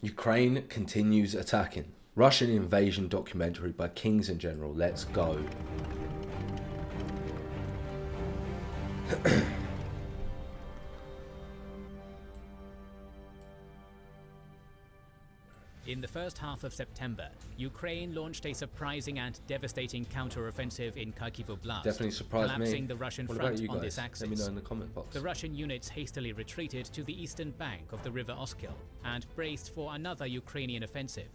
Ukraine continues attacking. Russian invasion documentary by Kings in General. Let's go. In the first half of September, Ukraine launched a surprising and devastating counter-offensive in Kharkiv Oblast, Definitely surprised me. collapsing the Russian What front about you on guys? this axis. Let me know in the comment box. The Russian units hastily retreated to the eastern bank of the river Oskil and braced for another Ukrainian offensive.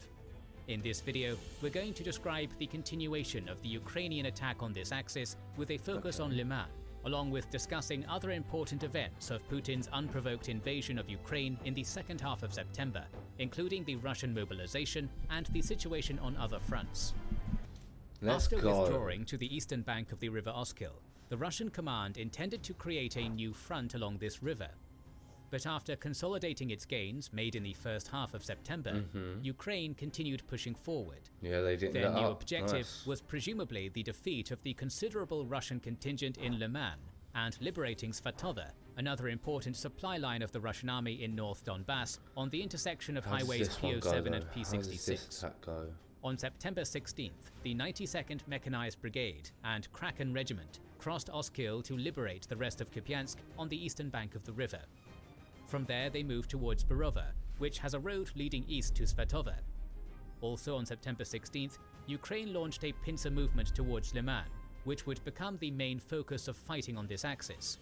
In this video, we're going to describe the continuation of the Ukrainian attack on this axis with a focus on Liman, along with discussing other important events of Putin's unprovoked invasion of Ukraine in the second half of September, including the Russian mobilization and the situation on other fronts. After withdrawing to the eastern bank of the river Oskil, the Russian command intended to create a new front along this river. But after consolidating its gains made in the first half of September, Ukraine continued pushing forward. Yeah, they didn't. Their new objective was presumably the defeat of the considerable Russian contingent in Liman and liberating Svatove, another important supply line of the Russian army in North Donbass on the intersection of highways P07 and P66. On September 16th, the 92nd Mechanized Brigade and Kraken Regiment crossed Oskil to liberate the rest of Kupiansk on the eastern bank of the river. From there they moved towards Borova, which has a road leading east to Svatove. Also on September 16th, Ukraine launched a pincer movement towards Liman, which would become the main focus of fighting on this axis.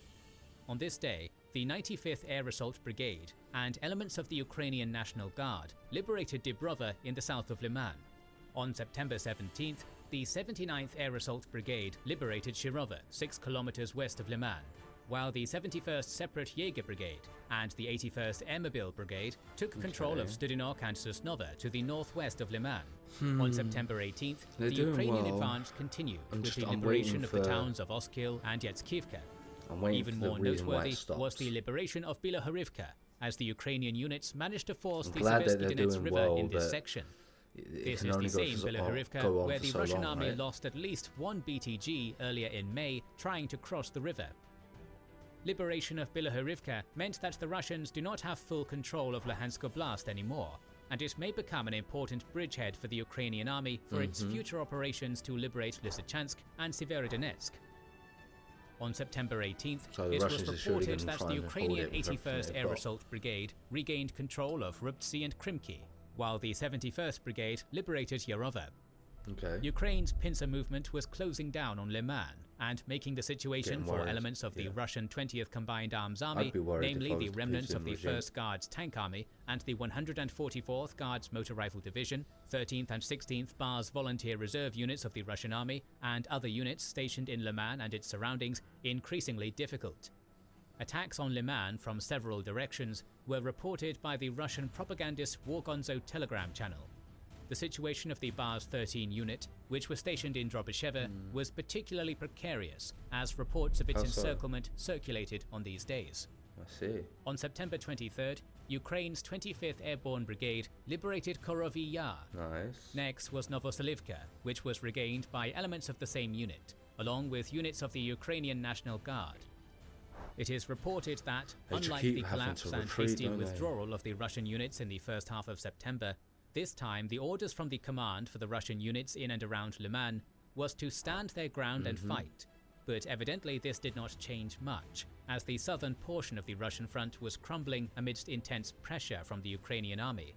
On this day, the 95th Air Assault Brigade and elements of the Ukrainian National Guard liberated Dibrova in the south of Liman. On September 17th, the 79th Air Assault Brigade liberated Shirova, 6 kilometers west of Liman, while the 71st Separate Jaeger Brigade and the 81st Airmobile Brigade took control of Studinok and Sosnova to the northwest of Liman. On September 18th, the Ukrainian advance continued with the liberation of the towns of Oskil and Yatskivka. Even more noteworthy was the liberation of Bilohorivka, as the Ukrainian units managed to force the Seversky Donets River in this section. This is the same Bilohorivka where the Russian army lost at least one BTG earlier in May trying to cross the river. Liberation of Bilohorivka meant that the Russians do not have full control of Luhansk Oblast anymore, and it may become an important bridgehead for the Ukrainian army for its future operations to liberate Lysychansk and Severodonetsk. On September 18th, it was reported that the Ukrainian 81st Air Assault Brigade regained control of Rubtsy and Krimki, while the 71st Brigade liberated Yarova. Ukraine's pincer movement was closing down on Liman and making the situation for elements of the Russian 20th Combined Arms Army, namely the remnants of the 1st Guards Tank Army and the 144th Guards Motor Rifle Division, 13th and 16th Bars Volunteer Reserve units of the Russian Army, and other units stationed in Liman and its surroundings, increasingly difficult. Attacks on Liman from several directions were reported by the Russian propagandist Wargonzo Telegram channel. The situation of the Bars 13 unit, which was stationed in Drobysheva, was particularly precarious, as reports of its encirclement circulated on these days. On September 23rd, Ukraine's 25th Airborne Brigade liberated Korovy Yar. Next was Novoselivka, which was regained by elements of the same unit, along with units of the Ukrainian National Guard. It is reported that, unlike the collapse and hasty withdrawal of the Russian units in the first half of September, this time the orders from the command for the Russian units in and around Liman was to stand their ground and fight, but evidently this did not change much, as the southern portion of the Russian front was crumbling amidst intense pressure from the Ukrainian army.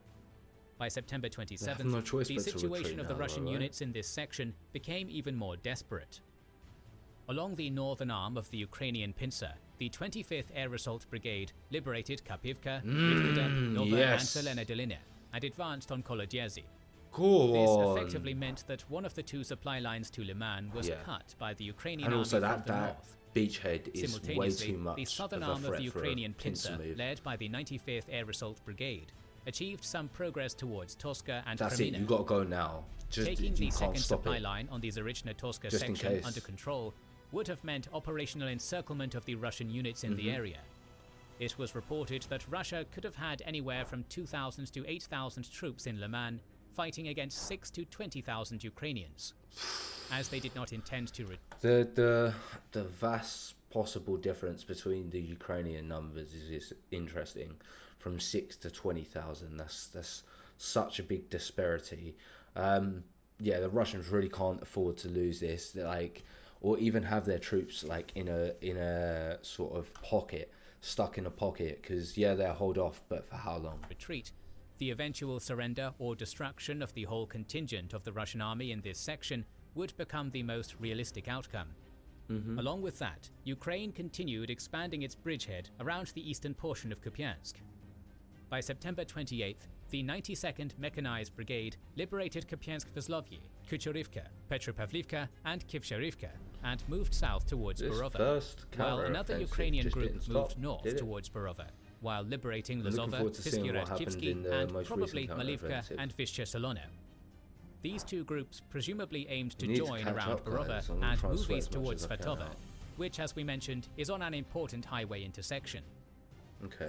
By September 27th, the situation of the Russian units in this section became even more desperate. Along the northern arm of the Ukrainian pincer, the 25th Air Assault Brigade liberated Kapivka, Rivkida, Nova and Selena Dolina, and advanced on Kolodyerzy. This effectively meant that one of the two supply lines to Liman was cut by the Ukrainian army from the north. Beachhead is way too much. The southern arm of the Ukrainian pincer, led by the 95th Air Assault Brigade, achieved some progress towards Toska and That's Kremina. it, you gotta go now. Taking the second supply line on the Zarechna Toska section under control would have meant operational encirclement of the Russian units in the area. It was reported that Russia could have had anywhere from 2,000 to 8,000 troops in Liman, fighting against 6,000 to 20,000 Ukrainians. As they did not intend to... The vast possible difference between the Ukrainian numbers is interesting. from 6 to 20,000. That's such a big disparity. The Russians really can't afford to lose this, like, or even have their troops like in a sort of pocket, stuck in a pocket, because they'll hold off, but for how long? Retreat. The eventual surrender or destruction of the whole contingent of the Russian army in this section would become the most realistic outcome. Along with that, Ukraine continued expanding its bridgehead around the eastern portion of Kupiansk. By September 28th, the 92nd Mechanized Brigade liberated Kupiansk-Vezlovye, Kuchurivka, Petropavlivka and Kivsharivka and moved south towards Borova, while another Ukrainian group moved north towards Borova, while liberating Lazova, Piskyradkivsky and probably Malivka and Vyshche-Solona. These two groups presumably aimed to join around Borova and move east towards Svatova, which, as we mentioned, is on an important highway intersection.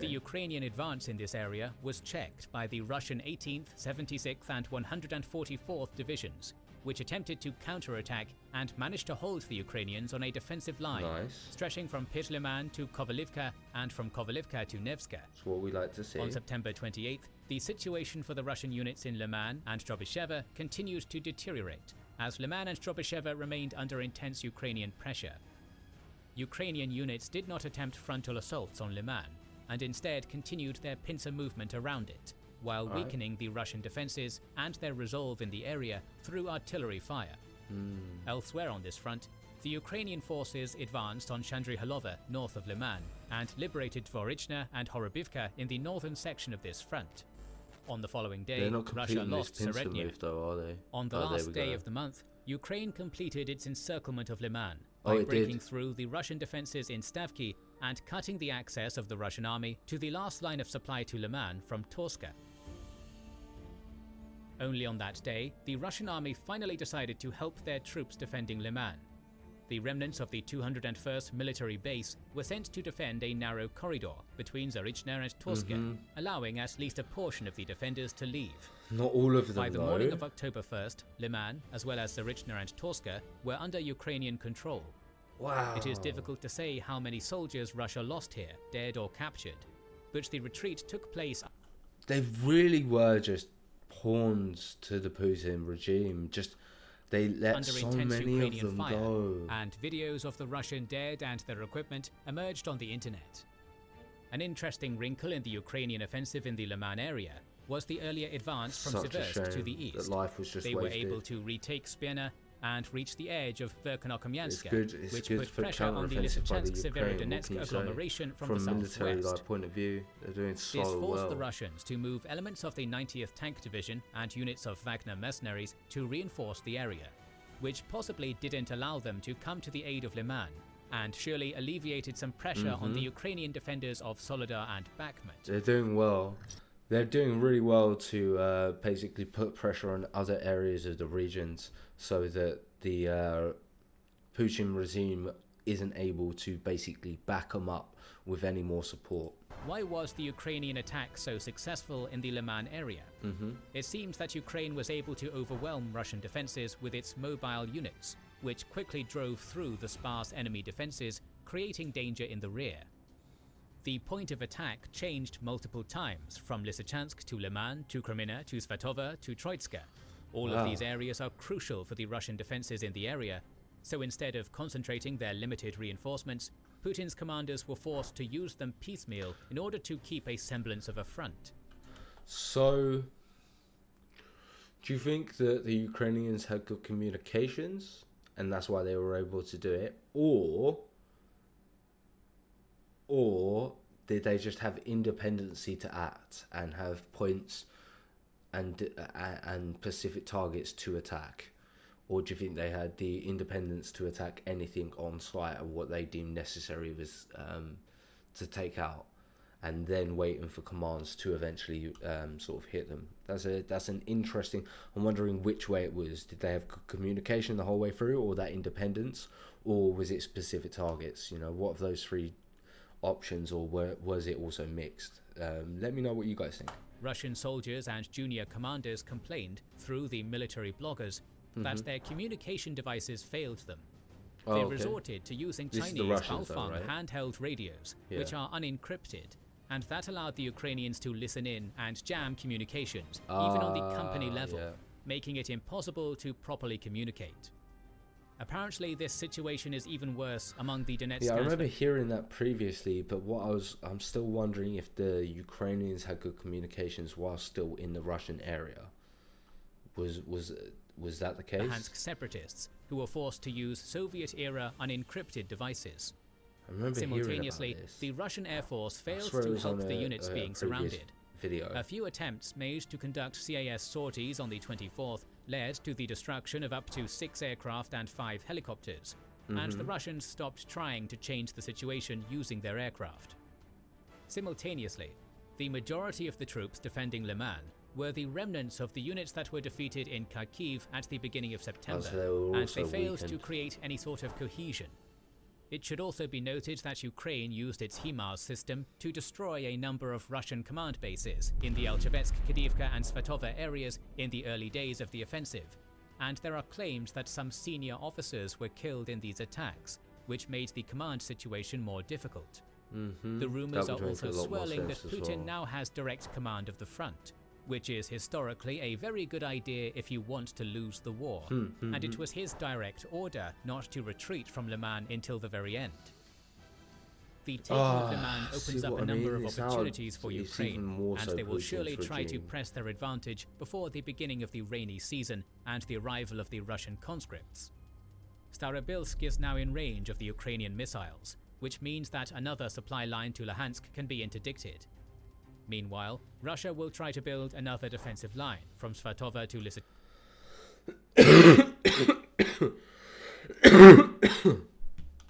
The Ukrainian advance in this area was checked by the Russian 18th, 76th and 144th Divisions, which attempted to counterattack and managed to hold the Ukrainians on a defensive line, stretching from Pytliman to Kovalivka and from Kovalivka to Nevska. That's what we like to see. On September 28th, the situation for the Russian units in Liman and Drobisheva continued to deteriorate, as Liman and Drobisheva remained under intense Ukrainian pressure. Ukrainian units did not attempt frontal assaults on Liman, and instead continued their pincer movement around it, while weakening the Russian defenses and their resolve in the area through artillery fire. Elsewhere on this front, the Ukrainian forces advanced on Chandrihalova north of Liman and liberated Dvorichna and Horobivka in the northern section of this front. On the following day, Russia lost Serednya. On the last day of the month, Ukraine completed its encirclement of Liman by breaking through the Russian defenses in Stavki and cutting the access of the Russian army to the last line of supply to Liman from Torska. Only on that day, the Russian army finally decided to help their troops defending Liman. The remnants of the 201st Military Base were sent to defend a narrow corridor between Zarichna and Torska, allowing at least a portion of the defenders to leave. Not all of them, By the morning of October 1st, Liman, as well as Zarichna and Torska, were under Ukrainian control. Wow. It is difficult to say how many soldiers Russia lost here, dead or captured, but the retreat took place. They really were just pawns to the Putin regime. They let under so intense many Ukrainian of them fire, go. and videos of the Russian dead and their equipment emerged on the internet. An interesting wrinkle in the Ukrainian offensive in the Liman area was the earlier advance from Siversk to the east. Life was just they wasted. were able to retake Spierna and reach the edge of Verkhonokamyanska, which good put pressure on the Lysychansk-Severodonetsk agglomeration from the military southwest. point of view. They're doing so This forced well. the Russians to move elements of the 90th Tank Division and units of Wagner mercenaries to reinforce the area, which possibly didn't allow them to come to the aid of Liman, and surely alleviated some pressure on the Ukrainian defenders of Soledar and Bakhmut. They're doing well. They're doing really well to basically put pressure on other areas of the regions so that the Putin regime isn't able to basically back them up with any more support. Why was the Ukrainian attack so successful in the Liman area? It seems that Ukraine was able to overwhelm Russian defenses with its mobile units, which quickly drove through the sparse enemy defenses, creating danger in the rear. The point of attack changed multiple times, from Lysychansk to Liman to Kremina to Svatova to Troitska. All of these areas are crucial for the Russian defenses in the area, so instead of concentrating their limited reinforcements, Putin's commanders were forced to use them piecemeal in order to keep a semblance of a front. So, do you think that the Ukrainians had good communications and that's why they were able to do it? Or did they just have independency to act and have points and specific targets to attack? Or do you think they had the independence to attack anything on sight of what they deemed necessary was to take out, and then waiting for commands to eventually sort of hit them? That's an interesting. I'm wondering which way it was. Did they have communication the whole way through, or that independence, or was it specific targets? You know, what of those three options, or was it also mixed? Let me know what you guys think. Russian soldiers and junior commanders complained through the military bloggers that their communication devices failed them. They resorted to using Chinese Baofeng handheld radios, which are unencrypted, and that allowed the Ukrainians to listen in and jam communications, even on the company level, making it impossible to properly communicate. Apparently, this situation is even worse among the Donetsk. Yeah, I remember hearing that previously, but I'm still wondering if the Ukrainians had good communications while still in the Russian area. Was that the case? Luhansk separatists, who were forced to use Soviet-era unencrypted devices. I remember Simultaneously, hearing about this. the Russian Air Force failed to help the units being surrounded. Video. A few attempts made to conduct CAS sorties on the 24th led to the destruction of up to 6 aircraft and 5 helicopters, and the Russians stopped trying to change the situation using their aircraft. Simultaneously, the majority of the troops defending Liman were the remnants of the units that were defeated in Kharkiv at the beginning of September, and they failed to create any sort of cohesion. It should also be noted that Ukraine used its HIMARS system to destroy a number of Russian command bases in the Elchevsk, Kadivka and Svatova areas in the early days of the offensive, and there are claims that some senior officers were killed in these attacks, which made the command situation more difficult. The rumors are also swirling that Putin now has direct command of the front, which is historically a very good idea if you want to lose the war, and it was his direct order not to retreat from Liman until the very end. The taking of Liman opens up a number of opportunities for Ukraine, and they will surely try to press their advantage before the beginning of the rainy season and the arrival of the Russian conscripts. Starobilsk is now in range of the Ukrainian missiles, which means that another supply line to Luhansk can be interdicted. Meanwhile, Russia will try to build another defensive line from Svatova to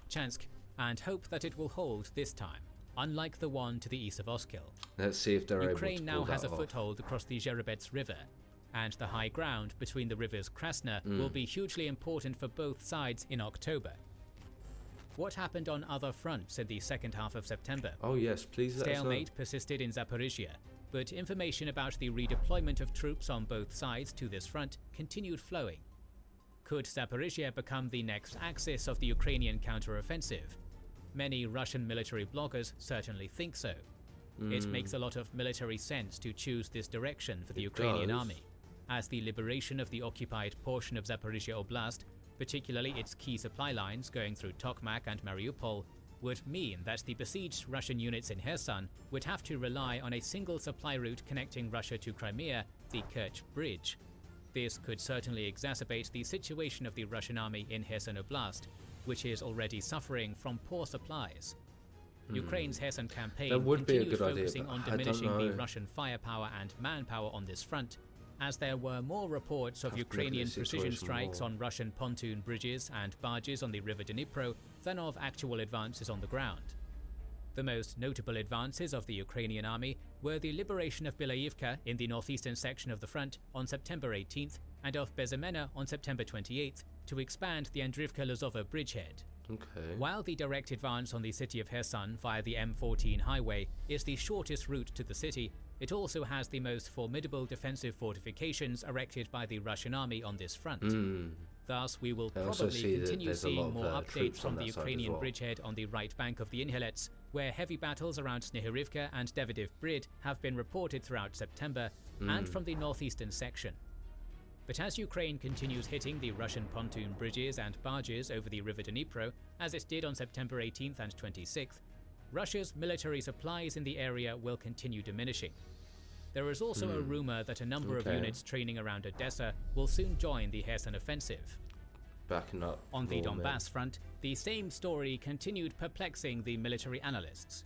Lysychansk and hope that it will hold this time, unlike the one to the east of Oskil. Let's see if they're able to Ukraine pull now has that a off. foothold across the Zherebets River, and the high ground between the rivers Krasna will be hugely important for both sides in October. What happened on other fronts in the second half of September? Oh yes, please let us know. Stalemate persisted in Zaporizhia, but information about the redeployment of troops on both sides to this front continued flowing. Could Zaporizhia become the next axis of the Ukrainian counteroffensive? Many Russian military bloggers certainly think so. It makes a lot of military sense to choose this direction for the Ukrainian army, as the liberation of the occupied portion of Zaporizhia Oblast, particularly its key supply lines going through Tokmak and Mariupol, would mean that the besieged Russian units in Kherson would have to rely on a single supply route connecting Russia to Crimea, the Kerch Bridge. This could certainly exacerbate the situation of the Russian army in Kherson Oblast, which is already suffering from poor supplies. Ukraine's Kherson campaign continues focusing on diminishing the Russian firepower and manpower on this front, as there were more reports of Ukrainian precision strikes on Russian pontoon bridges and barges on the river Dnipro than of actual advances on the ground. The most notable advances of the Ukrainian army were the liberation of Bilayivka in the northeastern section of the front on September 18th and of Bezemena on September 28th to expand the Andrivka-Lozova bridgehead. While the direct advance on the city of Kherson via the M14 highway is the shortest route to the city, it also has the most formidable defensive fortifications erected by the Russian army on this front. Thus, we will probably continue seeing more updates from the Ukrainian bridgehead on the right bank of the Inhalets, where heavy battles around Snehirivka and Davydiv Brid have been reported throughout September, and from the northeastern section. But as Ukraine continues hitting the Russian pontoon bridges and barges over the river Dnipro, as it did on September 18th and 26th, Russia's military supplies in the area will continue diminishing. There is also a rumor that a number of units training around Odessa will soon join the Kherson offensive. Backing up. On the Donbass front, the same story continued perplexing the military analysts.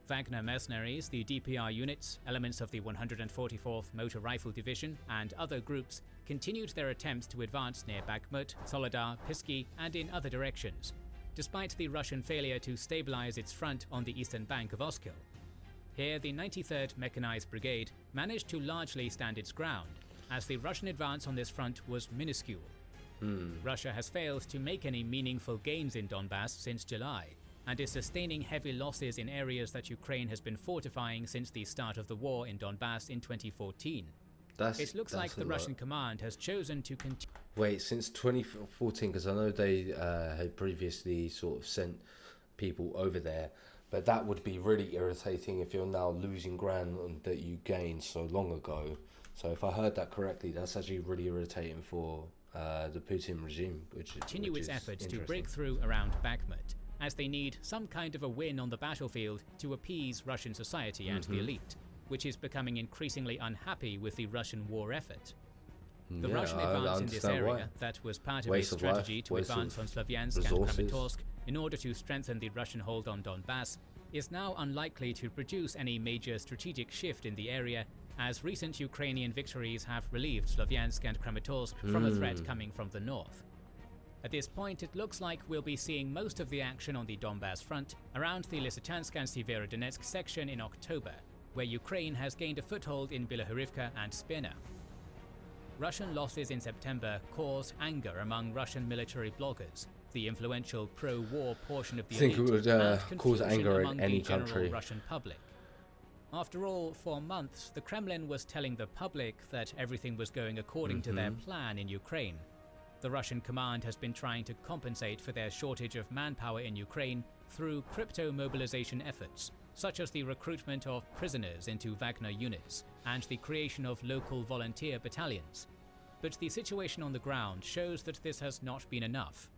Wagner mercenaries, the DPR units, elements of the 144th Motor Rifle Division, and other groups continued their attempts to advance near Bakhmut, Soledar, Pisky, and in other directions, despite the Russian failure to stabilize its front on the eastern bank of Oskil. Here, the 93rd Mechanized Brigade managed to largely stand its ground, as the Russian advance on this front was minuscule. Russia has failed to make any meaningful gains in Donbass since July, and is sustaining heavy losses in areas that Ukraine has been fortifying since the start of the war in Donbass in 2014. It looks like the Russian command has chosen to continue. Wait, since 2014, because I know they had previously sort of sent people over there, But that would be really irritating if you're now losing ground that you gained so long ago. So if I heard that correctly, that's actually really irritating for the Putin regime, which continue its is efforts to break through around Bakhmut, as they need some kind of a win on the battlefield to appease Russian society and the elite, which is becoming increasingly unhappy with the Russian war effort. The Russian advance in this area, that was part of a strategy to advance on Slavyansk and Kramatorsk in order to strengthen the Russian hold on Donbass, is now unlikely to produce any major strategic shift in the area, as recent Ukrainian victories have relieved Slavyansk and Kramatorsk from a threat coming from the north. At this point, it looks like we'll be seeing most of the action on the Donbass front around the Lysychansk and Severodonetsk section in October, where Ukraine has gained a foothold in Bilohorivka and Spina. Russian losses in September caused anger among Russian military bloggers, the influential pro-war portion of the elite, it would and cause confusion anger among in any the general country. Russian public. After all, for months, the Kremlin was telling the public that everything was going according to their plan in Ukraine. The Russian command has been trying to compensate for their shortage of manpower in Ukraine through crypto mobilization efforts, such as the recruitment of prisoners into Wagner units and the creation of local volunteer battalions. But the situation on the ground shows that this has not been enough.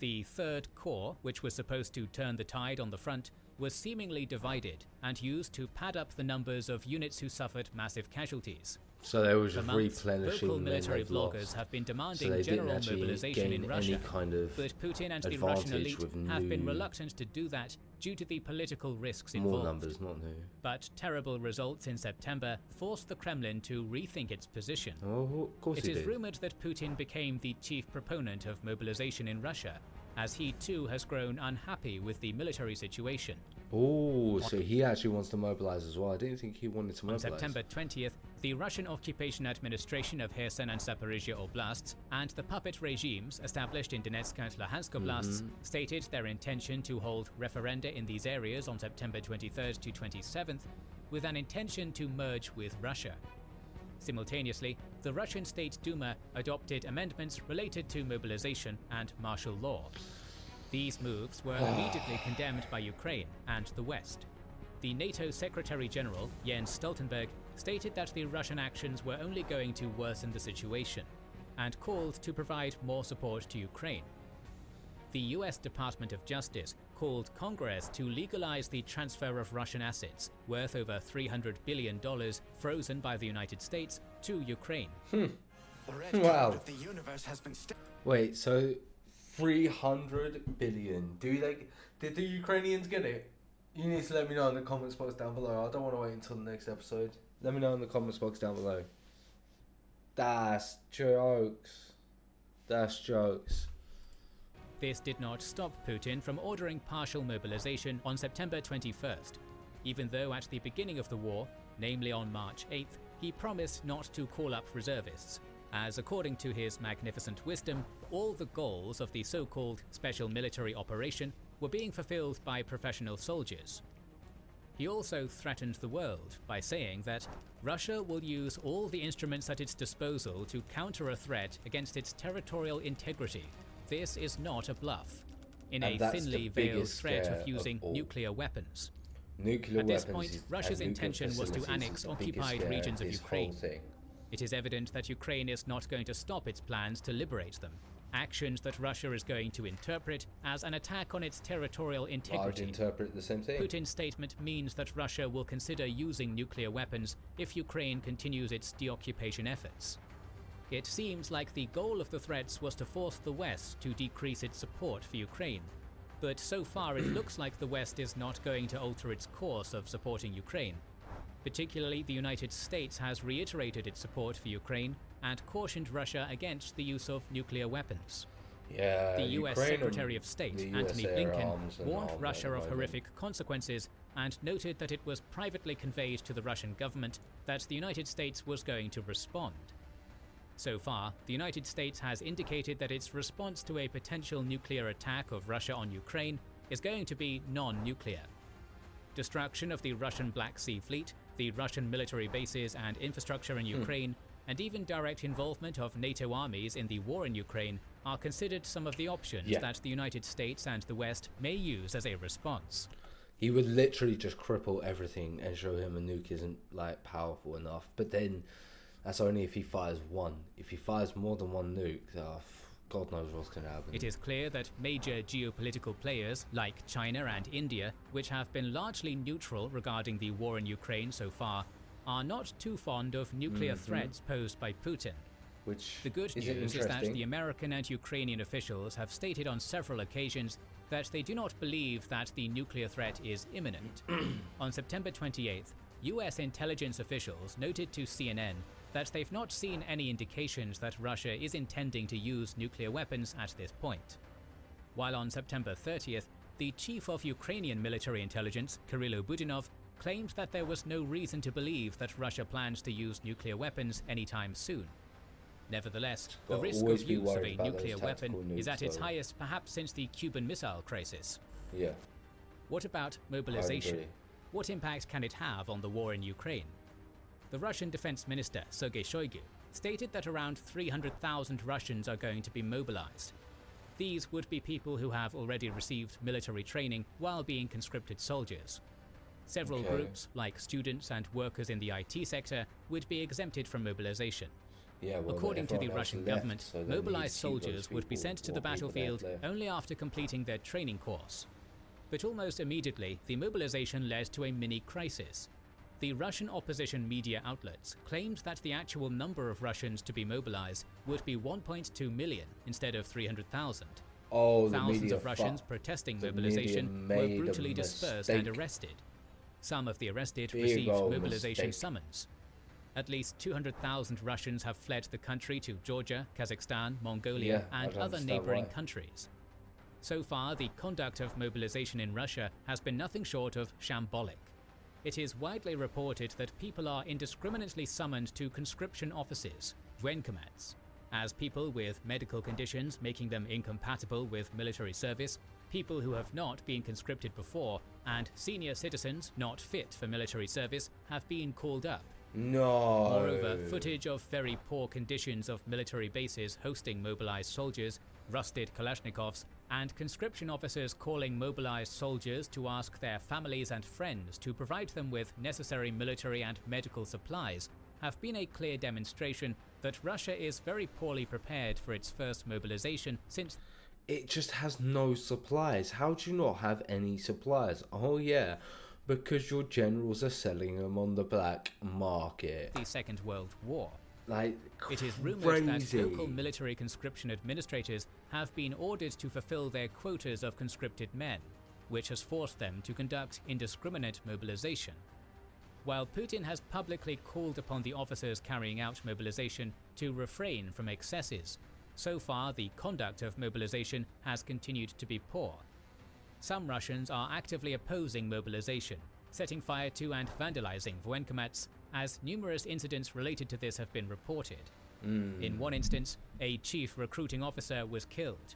The Third Corps, which was supposed to turn the tide on the front, was seemingly divided and used to pad up the numbers of units who suffered massive casualties. So they were For just months, replenishing local men military they've bloggers lost. have been So demanding they didn't general actually mobilization gain in Russia, any kind of but Putin and the Russian advantage elite with have been new- reluctant to do that due to the political risks more involved. numbers, not new. But terrible results in September forced the Kremlin to rethink its position. Oh, of course It he is did. rumored that Putin became the chief proponent of mobilization in Russia, as he too has grown unhappy with the military situation. Oh, so he actually wants to mobilize as well. I didn't think he wanted to On mobilize. September 20th, the Russian Occupation Administration of Kherson and Zaporizhia Oblasts and the puppet regimes established in Donetsk and Luhansk Oblasts stated their intention to hold referenda in these areas on September 23rd to 27th, with an intention to merge with Russia. Simultaneously, the Russian State Duma adopted amendments related to mobilization and martial law. These moves were immediately condemned by Ukraine and the West. The NATO Secretary General, Jens Stoltenberg, stated that the Russian actions were only going to worsen the situation, and called to provide more support to Ukraine. The US Department of Justice called Congress to legalize the transfer of Russian assets, worth over $300 billion frozen by the United States, to Ukraine. Wow. The universe has been Wait, so 300 billion. Did the Ukrainians get it? You need to let me know in the comments box down below. I don't want to wait until the next episode. Let me know in the comments box down below. That's jokes. That's jokes. This did not stop Putin from ordering partial mobilization on September 21st, even though at the beginning of the war, namely on March 8th, he promised not to call up reservists, as according to his magnificent wisdom, all the goals of the so-called special military operation were being fulfilled by professional soldiers. He also threatened the world by saying that Russia will use all the instruments at its disposal to counter a threat against its territorial integrity. This is not a bluff, in And a that's thinly the veiled biggest threat scare of of using all. nuclear weapons. Nuclear At this weapons point, is- Russia's and nuclear intention was to facilities annex is the biggest occupied scare regions of this Ukraine. whole thing. It is evident that Ukraine is not going to stop its plans to liberate them, actions that Russia is going to interpret as an attack on its territorial I'd integrity. interpret the same thing. Putin's statement means that Russia will consider using nuclear weapons if Ukraine continues its deoccupation efforts. It seems like the goal of the threats was to force the West to decrease its support for Ukraine. But so far it looks like the West is not going to alter its course of supporting Ukraine. Particularly, the United States has reiterated its support for Ukraine and cautioned Russia against the use of nuclear weapons. Yeah, The US Ukraine Secretary and of State, the Antony USA are Blinken, arms and warned arms Russia at the of moment. horrific consequences and noted that it was privately conveyed to the Russian government that the United States was going to respond. So far, the United States has indicated that its response to a potential nuclear attack of Russia on Ukraine is going to be non-nuclear. Destruction of the Russian Black Sea Fleet, the Russian military bases and infrastructure in Ukraine, and even direct involvement of NATO armies in the war in Ukraine are considered some of the options that the United States and the West may use as a response. He would literally just cripple everything and show him a nuke isn't like powerful enough. But then that's only if he fires one. If he fires more than one nuke, God knows what's going to happen. It is clear that major geopolitical players like China and India, which have been largely neutral regarding the war in Ukraine so far, are not too fond of nuclear threats posed by Putin. The good news is that the American and Ukrainian officials have stated on several occasions that they do not believe that the nuclear threat is imminent. On September 28th, US intelligence officials noted to CNN that they've not seen any indications that Russia is intending to use nuclear weapons at this point. While on September 30th, the chief of Ukrainian military intelligence, Kirilo Budinov, claimed that there was no reason to believe that Russia plans to use nuclear weapons anytime soon. Nevertheless, the risk of use of a nuclear weapon is at its highest perhaps since the Cuban Missile Crisis. Yeah. What about mobilization? What impact can it have on the war in Ukraine? The Russian Defense Minister, Sergei Shoigu, stated that around 300,000 Russians are going to be mobilized. These would be people who have already received military training while being conscripted soldiers. Several groups, like students and workers in the IT sector, would be exempted from mobilization. According to the Russian government, mobilized soldiers would be sent to the battlefield only after completing their training course. But almost immediately, the mobilization led to a mini-crisis. The Russian opposition media outlets claimed that the actual number of Russians to be mobilized would be 1.2 million instead of 300,000. Thousands of Russians protesting mobilization were brutally dispersed and arrested. Some of the arrested received mobilization summons. At least 200,000 Russians have fled the country to Georgia, Kazakhstan, Mongolia, and other neighboring countries. So far, the conduct of mobilization in Russia has been nothing short of shambolic. It is widely reported that people are indiscriminately summoned to conscription offices, voenkomats, as people with medical conditions making them incompatible with military service, people who have not been conscripted before, and senior citizens not fit for military service have been called up. Moreover, footage of very poor conditions of military bases hosting mobilized soldiers, rusted Kalashnikovs, and conscription officers calling mobilized soldiers to ask their families and friends to provide them with necessary military and medical supplies have been a clear demonstration that Russia is very poorly prepared for its first mobilization since it just has no supplies. How do you not have any supplies? Because your generals are selling them on the black market. The Second World War. It is rumoured that local military conscription administrators have been ordered to fulfill their quotas of conscripted men, which has forced them to conduct indiscriminate mobilization. While Putin has publicly called upon the officers carrying out mobilization to refrain from excesses, so far the conduct of mobilization has continued to be poor. Some Russians are actively opposing mobilization, setting fire to and vandalizing voenkomats, as numerous incidents related to this have been reported. In one instance, a chief recruiting officer was killed.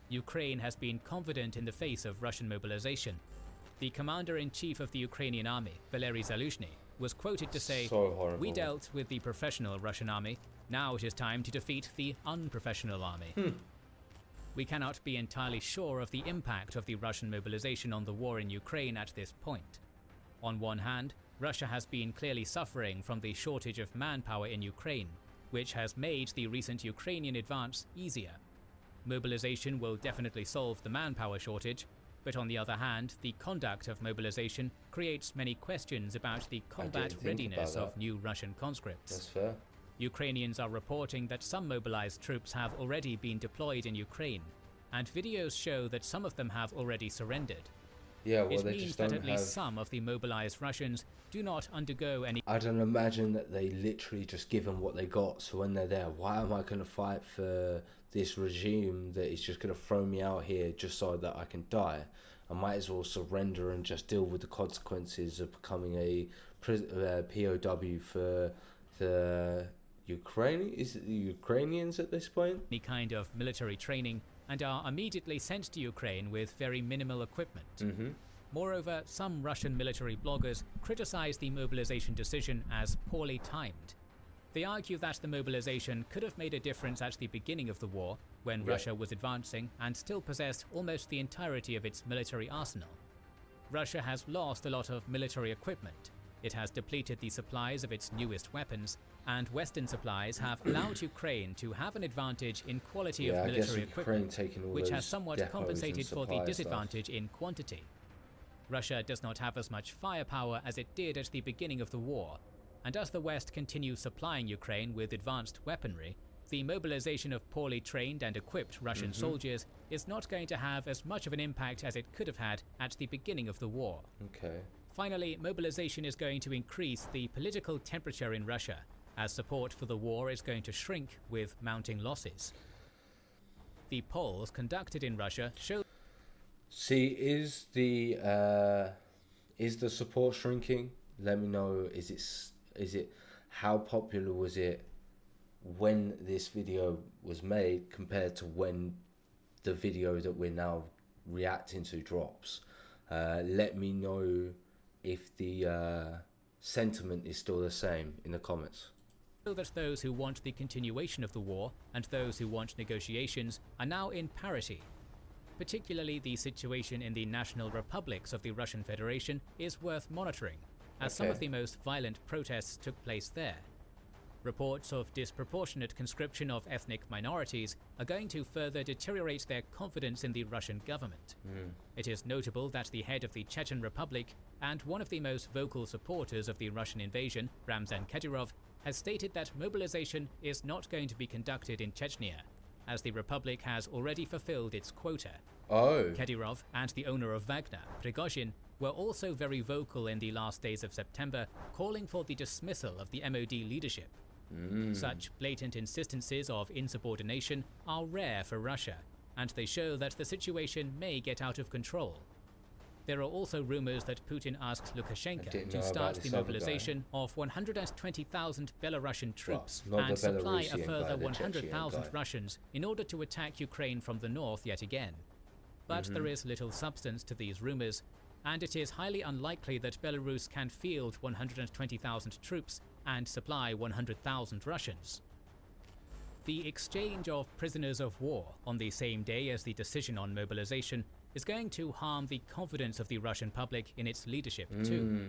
Ukraine has been confident in the face of Russian mobilization. The commander-in-chief of the Ukrainian army, Valery Zaluzhny, was quoted to say, "We dealt with the professional Russian army, now it is time to defeat the unprofessional army." We cannot be entirely sure of the impact of the Russian mobilization on the war in Ukraine at this point. On one hand, Russia has been clearly suffering from the shortage of manpower in Ukraine, which has made the recent Ukrainian advance easier. Mobilization will definitely solve the manpower shortage, but on the other hand, the conduct of mobilization creates many questions about the combat readiness of new Russian conscripts. That's fair. Ukrainians are reporting that some mobilized troops have already been deployed in Ukraine, and videos show that some of them have already surrendered. It means that at least some of the mobilized Russians do not undergo any... I don't imagine that they literally just give them what they got, so when they're there, why am I going to fight for this regime that is just going to throw me out here just so that I can die? I might as well surrender and just deal with the consequences of becoming a POW for the... Is it the Ukrainians at this point? Any kind of military training and are immediately sent to Ukraine with very minimal equipment. Moreover, some Russian military bloggers criticize the mobilization decision as poorly timed. They argue that the mobilization could have made a difference at the beginning of the war, when Russia was advancing and still possessed almost the entirety of its military arsenal. Russia has lost a lot of military equipment. It has depleted the supplies of its newest weapons, and Western supplies have allowed Ukraine to have an advantage in quality of military equipment, which has somewhat compensated for the disadvantage in quantity. Russia does not have as much firepower as it did at the beginning of the war, and as the West continues supplying Ukraine with advanced weaponry, the mobilization of poorly trained and equipped Russian soldiers is not going to have as much of an impact as it could have had at the beginning of the war. Okay. Finally, mobilization is going to increase the political temperature in Russia, as support for the war is going to shrink with mounting losses. The polls conducted in Russia show... See, is the support shrinking? Let me know. Is it how popular was it when this video was made compared to when the video that we're now reacting to drops? Let me know if the sentiment is still the same in the comments. So that those who want the continuation of the war and those who want negotiations are now in parity. Particularly the situation in the national republics of the Russian Federation is worth monitoring, as some of the most violent protests took place there. Reports of disproportionate conscription of ethnic minorities are going to further deteriorate their confidence in the Russian government. It is notable that the head of the Chechen Republic and one of the most vocal supporters of the Russian invasion, Ramzan Kadyrov, has stated that mobilization is not going to be conducted in Chechnya, as the Republic has already fulfilled its quota. Kadyrov and the owner of Wagner, Prigozhin, were also very vocal in the last days of September, calling for the dismissal of the MOD leadership. Such blatant insistences of insubordination are rare for Russia, and they show that the situation may get out of control. There are also rumors that Putin asked Lukashenko to start the mobilization of 120,000 Belarusian troops and supply a further 100,000 Russians in order to attack Ukraine from the north yet again. But there is little substance to these rumors, and it is highly unlikely that Belarus can field 120,000 troops and supply 100,000 Russians. The exchange of prisoners of war on the same day as the decision on mobilization is going to harm the confidence of the Russian public in its leadership too.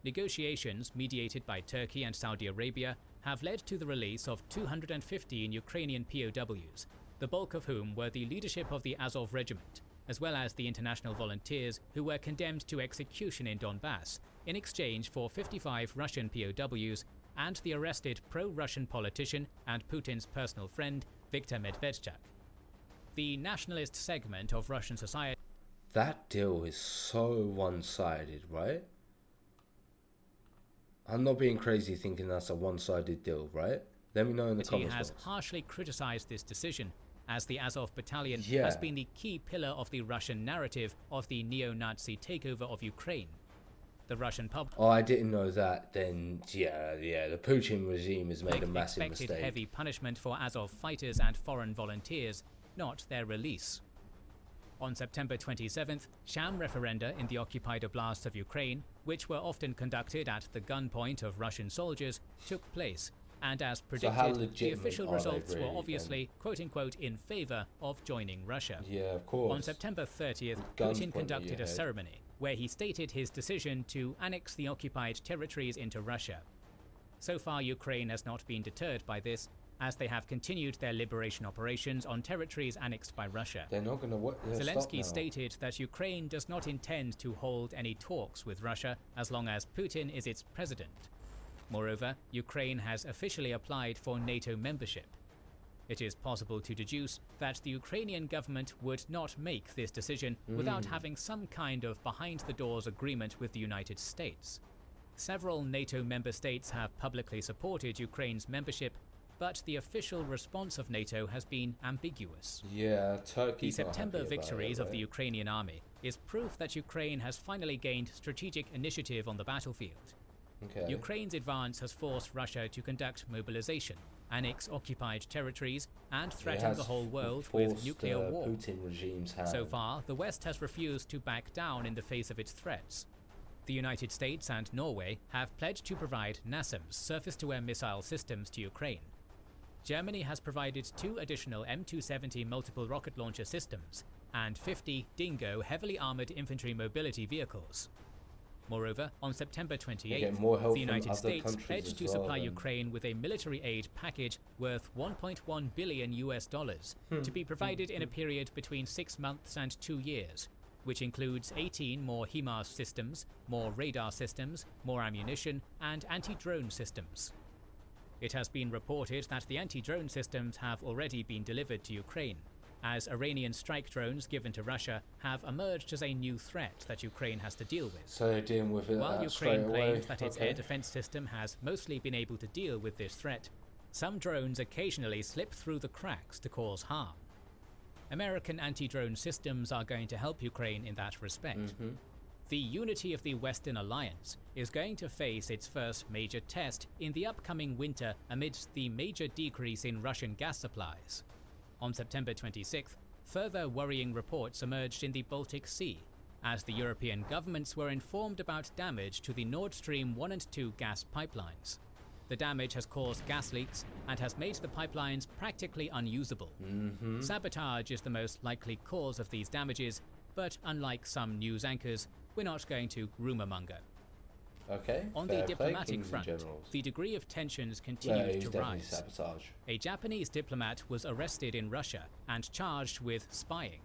Negotiations mediated by Turkey and Saudi Arabia have led to the release of 215 Ukrainian POWs, the bulk of whom were the leadership of the Azov regiment, as well as the international volunteers who were condemned to execution in Donbass, in exchange for 55 Russian POWs and the arrested pro-Russian politician and Putin's personal friend, Viktor Medvedchuk. The nationalist segment of Russian society... That deal is so one-sided, right? I'm not being crazy thinking that's a one-sided deal, right? Let me know in the comments. He has harshly criticized this decision, as the Azov battalion has been the key pillar of the Russian narrative of the neo-Nazi takeover of Ukraine. The Russian public... Oh, I didn't know that. Then, the Putin regime has made a massive mistake. Expected heavy punishment for Azov fighters and foreign volunteers, not their release. On September 27th, sham referenda in the occupied oblasts of Ukraine, which were often conducted at the gunpoint of Russian soldiers, took place. And as predicted, the official results were obviously, quote-unquote, in favor of joining Russia. Yeah, of course. On September 30th, Putin conducted a ceremony where he stated his decision to annex the occupied territories into Russia. So far, Ukraine has not been deterred by this, as they have continued their liberation operations on territories annexed by Russia. They're not going to Zelensky stated that Ukraine does not intend to hold any talks with Russia as long as Putin is its president. Moreover, Ukraine has officially applied for NATO membership. It is possible to deduce that the Ukrainian government would not make this decision without having some kind of behind-the-doors agreement with the United States. Several NATO member states have publicly supported Ukraine's membership, but the official response of NATO has been ambiguous. Yeah, Turkey. The September victories of the Ukrainian army is proof that Ukraine has finally gained strategic initiative on the battlefield. Ukraine's advance has forced Russia to conduct mobilization, annex occupied territories, and threaten the whole world with nuclear war. Putin regime's hand. So far, the West has refused to back down in the face of its threats. The United States and Norway have pledged to provide NASAMS surface-to-air missile systems to Ukraine. Germany has provided 2 additional M270 multiple rocket launcher systems, and 50 Dingo heavily armored infantry mobility vehicles. Moreover, on September 28th, the United States pledged to supply Ukraine with a military aid package worth $1.1 billion to be provided in a period between 6 months and 2 years, which includes 18 more HIMARS systems, more radar systems, more ammunition, and anti-drone systems. It has been reported that the anti-drone systems have already been delivered to Ukraine, as Iranian strike drones given to Russia have emerged as a new threat that Ukraine has to deal with. So they're dealing with it. While Ukraine claims that its air defense system has mostly been able to deal with this threat, some drones occasionally slip through the cracks to cause harm. American anti-drone systems are going to help Ukraine in that respect. The unity of the Western Alliance is going to face its first major test in the upcoming winter amidst the major decrease in Russian gas supplies. On September 26th, further worrying reports emerged in the Baltic Sea, as the European governments were informed about damage to the Nord Stream 1 and 2 gas pipelines. The damage has caused gas leaks and has made the pipelines practically unusable. Sabotage is the most likely cause of these damages, but unlike some news anchors, we're not going to rumour-monger. On the diplomatic front, the degree of tensions continued to rise. Sabotage. A Japanese diplomat was arrested in Russia and charged with spying.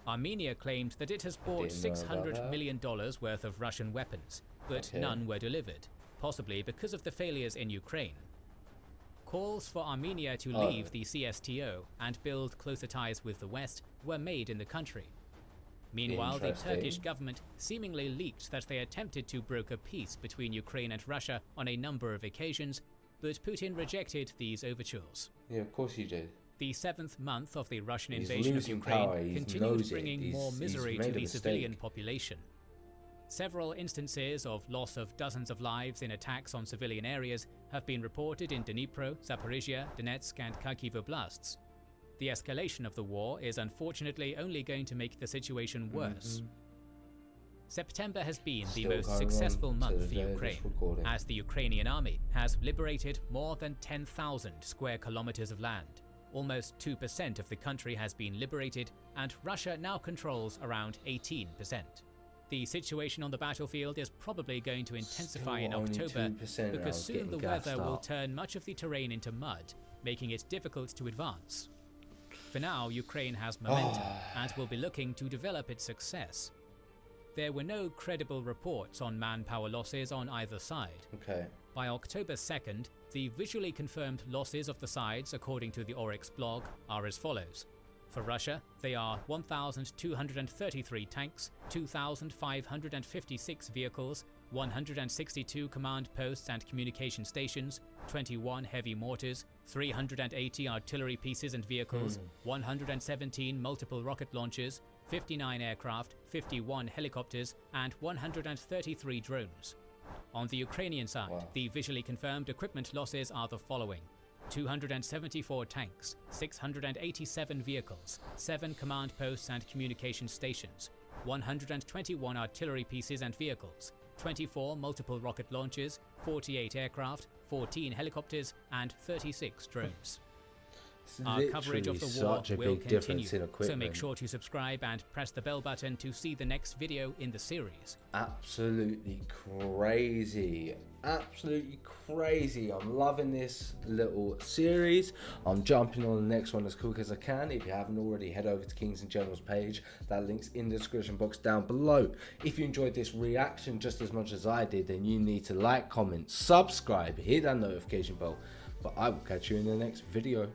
Armenia claimed that it has bought $600 million worth of Russian weapons, but none were delivered, possibly because of the failures in Ukraine. Calls for Armenia to leave the CSTO and build closer ties with the West were made in the country. Meanwhile, the Turkish government seemingly leaked that they attempted to broker peace between Ukraine and Russia on a number of occasions, but Putin rejected these overtures. Yeah, of course he did. The 7th month of the Russian invasion of Ukraine continued bringing more misery to the civilian population. Several instances of loss of dozens of lives in attacks on civilian areas have been reported in Dnipro, Zaporizhia, Donetsk and Kharkiv oblasts. The escalation of the war is unfortunately only going to make the situation worse. September has been the most successful month for Ukraine, as the Ukrainian army has liberated more than 10,000 square kilometers of land. Almost 2% of the country has been liberated, and Russia now controls around 18%. The situation on the battlefield is probably going to intensify in October, because soon the weather will turn much of the terrain into mud, making it difficult to advance. For now, Ukraine has momentum and will be looking to develop its success. There were no credible reports on manpower losses on either side. By October 2nd, the visually confirmed losses of the sides, according to the Oryx blog, are as follows. For Russia, they are 1,233 tanks, 2,556 vehicles, 162 command posts and communication stations, 21 heavy mortars, 380 artillery pieces and vehicles, 117 multiple rocket launchers, 59 aircraft, 51 helicopters, and 133 drones. On the Ukrainian side, the visually confirmed equipment losses are the following. 274 tanks, 687 vehicles, 7 command posts and communication stations, 121 artillery pieces and vehicles, 24 multiple rocket launchers, 48 aircraft, 14 helicopters, and 36 drones. Our coverage of the war will continue, so make sure to subscribe and press the bell button to see the next video in the series. Absolutely crazy. Absolutely crazy. I'm loving this little series. I'm jumping on the next one as quick as I can. If you haven't already, head over to Kings and Generals page. That link's in the description box down below. If you enjoyed this reaction just as much as I did, then you need to like, comment, subscribe, hit that notification bell. But I will catch you in the next video.